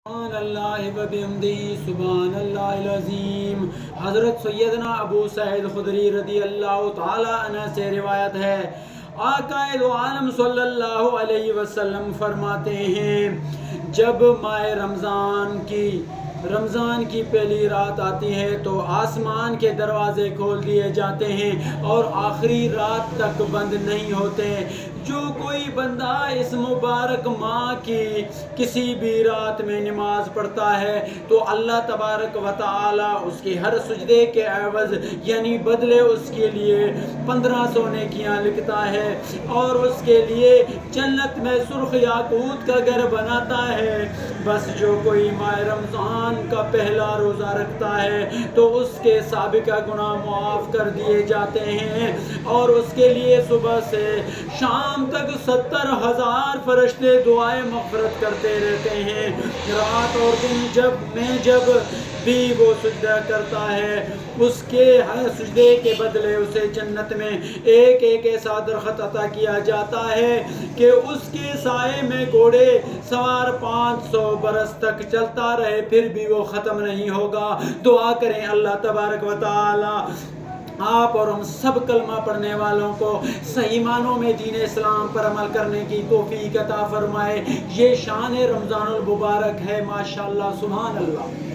سبحان اللہ و بحمدہ سبحان اللہ العظیم۔ حضرت سیدنا ابو سعید خدری رضی اللہ تعالی عنہ سے روایت ہے، آقا دو عالم صلی اللہ علیہ وسلم فرماتے ہیں، جب ماہ رمضان کی پہلی رات آتی ہے تو آسمان کے دروازے کھول دیے جاتے ہیں اور آخری رات تک بند نہیں ہوتے۔ جو کوئی بندہ اس مبارک ماہ کی کسی بھی رات میں نماز پڑھتا ہے تو اللہ تبارک و تعالی اس کے ہر سجدے کے عوض یعنی بدلے اس کے لیے 1500 نیکیاں لکھتا ہے اور اس کے لیے جنت میں سرخ یاقوت کا گھر بناتا ہے۔ بس جو کوئی ماہ رمضان کا پہلا روزہ رکھتا ہے تو اس کے سابقہ گناہ معاف کر دیے جاتے ہیں اور اس کے لیے صبح سے شام تک 70,000 فرشتے دعائیں مغفرت کرتے رہتے ہیں۔ رات اور دن جب بھی وہ سجدہ کرتا ہے اس کے ہر سجدے کے بدلے اسے جنت میں ایک ایسا درخت عطا کیا جاتا ہے کہ اس کے سائے میں گھوڑے سوار 500 برس تک چلتا رہے پھر بھی وہ ختم نہیں ہوگا۔ دعا کریں اللہ تبارک و تعالی آپ اور ہم سب کلمہ پڑھنے والوں کو صحیح معنوں میں دین اسلام پر عمل کرنے کی توفیق عطا فرمائے۔ یہ شان رمضان المبارک ہے، ماشاءاللہ، سبحان اللہ۔